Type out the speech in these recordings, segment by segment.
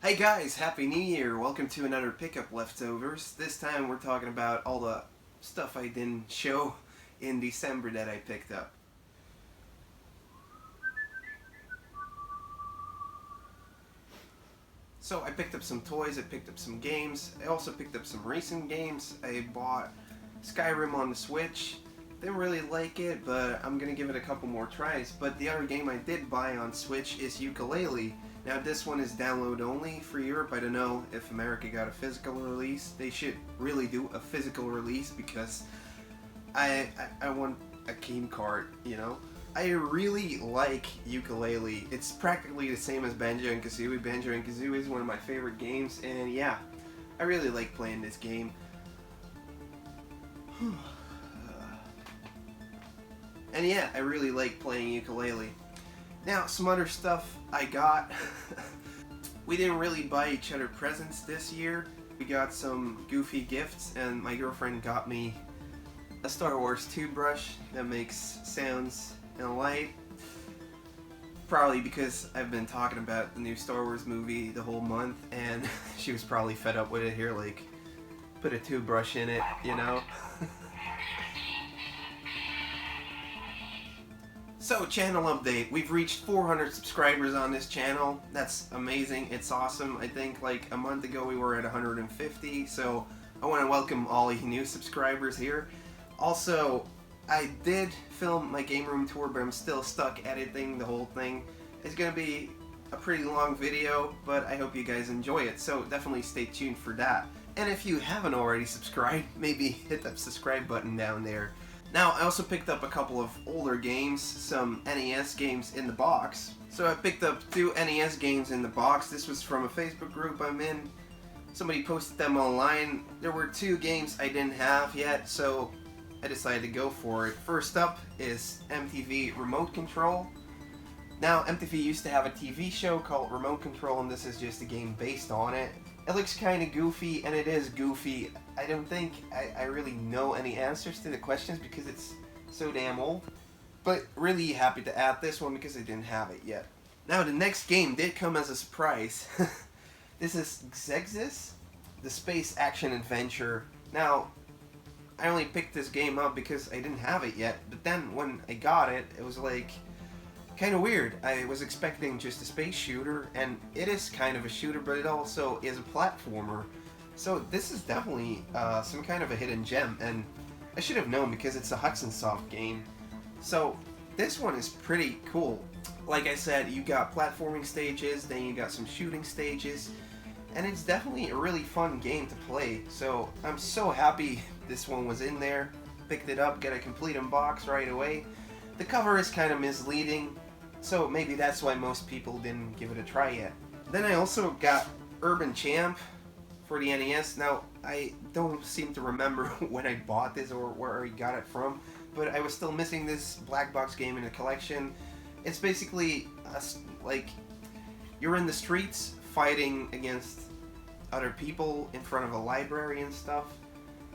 Hey guys, Happy New Year! Welcome to another Pickup Leftovers. This time we're talking about all the stuff I didn't show in December that I picked up. So I picked up some toys, I picked up some games, I also picked up some recent games. I bought Skyrim on the Switch. Didn't really like it, but I'm gonna give it a couple more tries. But the other game I did buy on Switch is Yooka Laylee. Now this one is download only for Europe. I don't know if America got a physical release. They should really do a physical release because I want a game card, you know? I really like Yooka Laylee. It's practically the same as Banjo and Kazooie. Banjo and Kazooie is one of my favorite games, and yeah, I really like playing this game. And yeah, I really like playing Yooka Laylee. Now, some other stuff I got. We didn't really buy each other presents this year. We got some goofy gifts, and my girlfriend got me a Star Wars toothbrush that makes sounds and light. Probably because I've been talking about the new Star Wars movie the whole month, and she was probably fed up with it. Here, like, put a toothbrush in it, you know? So, channel update. We've reached 400 subscribers on this channel. That's amazing. It's awesome. I think like a month ago we were at 150, so I want to welcome all you new subscribers here. Also, I did film my game room tour, but I'm still stuck editing the whole thing. It's going to be a pretty long video, but I hope you guys enjoy it, so definitely stay tuned for that. And if you haven't already subscribed, maybe hit that subscribe button down there. Now, I also picked up a couple of older games, some NES games in the box. So I picked up 2 NES games in the box. This was from a Facebook group I'm in. Somebody posted them online. There were 2 games I didn't have yet, so I decided to go for it. First up is MTV Remote Control. Now, MTV used to have a TV show called Remote Control, and this is just a game based on it. It looks kind of goofy, and it is goofy. I don't think I really know any answers to the questions because it's so damn old. But really happy to add this one because I didn't have it yet. Now, the next game did come as a surprise. This is Xexis, the space action adventure. Now, I only picked this game up because I didn't have it yet. But then when I got it, it was like kind of weird. I was expecting just a space shooter, and it is kind of a shooter, but it also is a platformer. So this is definitely some kind of a hidden gem, and I should have known because it's a Hudson Soft game. So this one is pretty cool. Like I said, you got platforming stages, then you got some shooting stages, and it's definitely a really fun game to play. So I'm so happy this one was in there. Picked it up, got a complete unbox right away. The cover is kind of misleading, so maybe that's why most people didn't give it a try yet. Then I also got Urban Champ for the NES. Now, I don't seem to remember when I bought this or where I got it from, but I was still missing this black box game in the collection. It's basically like you're in the streets fighting against other people in front of a library and stuff.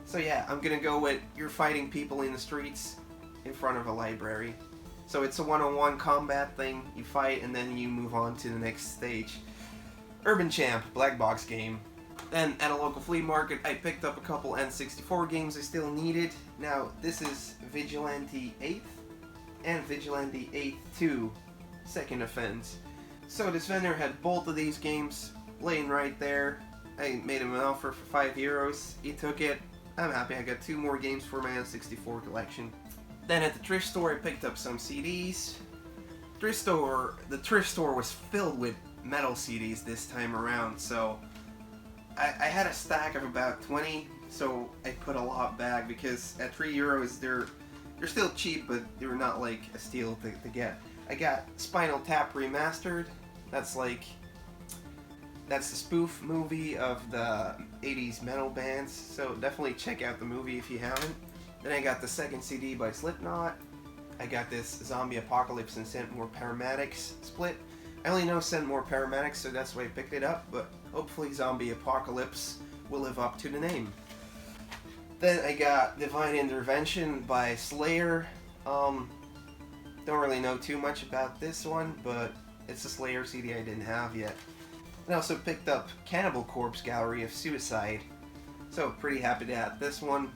So yeah, I'm gonna go with you're fighting people in the streets in front of a library. So it's a one-on-one combat thing. You fight and then you move on to the next stage. Urban Champ, black box game. Then at a local flea market, I picked up a couple N64 games I still needed. Now this is Vigilante 8th and Vigilante 8 2, Second Offense. So this vendor had both of these games laying right there. I made him an offer for €5. He took it. I'm happy I got 2 more games for my N64 collection. Then at the thrift store I picked up some CDs. The thrift store was filled with metal CDs this time around, so I had a stack of about 20, so I put a lot back because at €3 they're still cheap, but they're not like a steal to get. I got Spinal Tap Remastered. That's the spoof movie of the 80s metal bands, so definitely check out the movie if you haven't. Then I got the second CD by Slipknot. I got this Zombie Apocalypse and Sent More Paramedics split. I only know Sent More Paramedics, so that's why I picked it up, but hopefully Zombie Apocalypse will live up to the name. Then I got Divine Intervention by Slayer. Don't really know too much about this one, but it's a Slayer CD I didn't have yet. And I also picked up Cannibal Corpse Gallery of Suicide. So pretty happy to have this one.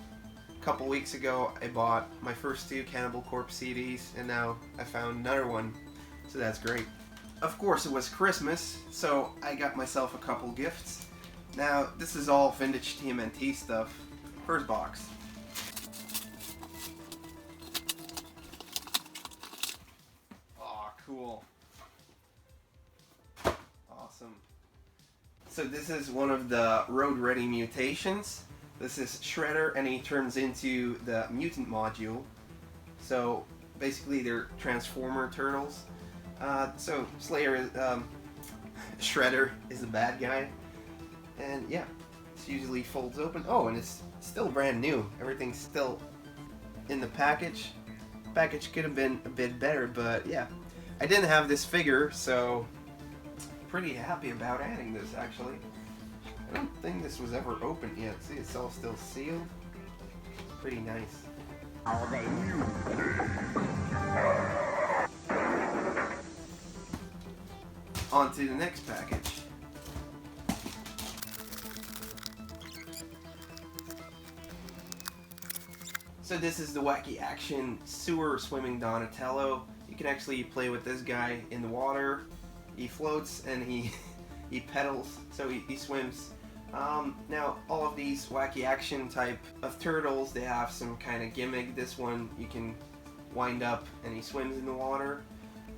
A couple weeks ago I bought my first 2 Cannibal Corpse CDs, and now I found another one. So that's great. Of course it was Christmas, so I got myself a couple gifts. Now this is all vintage TMNT stuff. First box. Aw, cool. Awesome. So this is one of the Road Ready mutations. This is Shredder, and he turns into the mutant module. So basically they're Transformer turtles. So Slayer, Shredder is the bad guy. And yeah, it usually folds open. Oh, and it's still brand new. Everything's still in the package. Package could have been a bit better, but yeah. I didn't have this figure, so pretty happy about adding this, actually. I don't think this was ever opened yet. See, it's all still sealed. Pretty nice. On to the next package. So this is the Wacky Action Sewer Swimming Donatello. You can actually play with this guy in the water. He floats and he pedals, so he swims. Now all of these Wacky Action type of turtles, they have some kind of gimmick. This one you can wind up and he swims in the water.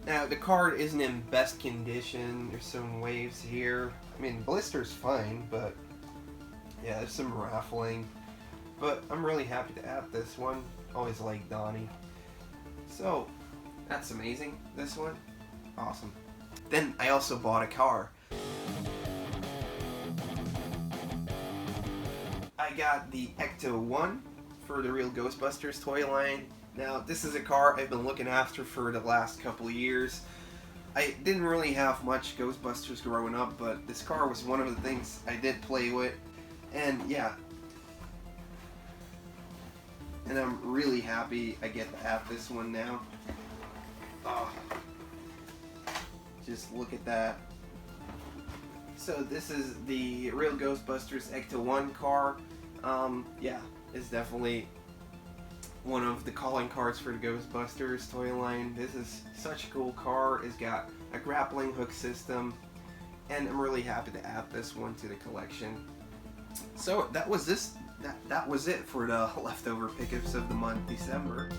Now the card isn't in best condition. There's some waves here. I mean, blister's fine, but yeah, there's some raffling. But I'm really happy to add this one. Always like Donnie. So that's amazing. This one, awesome. Then I also bought a car. I got the Ecto 1 for the Real Ghostbusters Toyline. Now this is a car I've been looking after for the last couple of years. I didn't really have much Ghostbusters growing up, but this car was one of the things I did play with. And yeah. And I'm really happy I get to have this one now. Oh. Just look at that. So this is the Real Ghostbusters Ecto 1 car. Yeah, it's definitely one of the calling cards for the Ghostbusters Toyline. This is such a cool car. It's got a grappling hook system, and I'm really happy to add this one to the collection. So that was that was it for the leftover pickups of the month, December.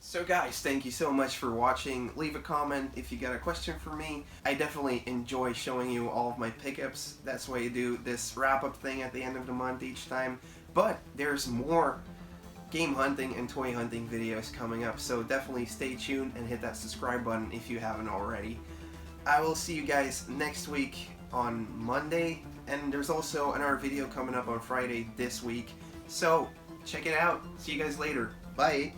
So guys, thank you so much for watching. Leave a comment if you got a question for me. I definitely enjoy showing you all of my pickups. That's why I do this wrap-up thing at the end of the month each time. But there's more game hunting and toy hunting videos coming up, so definitely stay tuned and hit that subscribe button if you haven't already. I will see you guys next week on Monday, and there's also another video coming up on Friday this week. So check it out. See you guys later. Bye.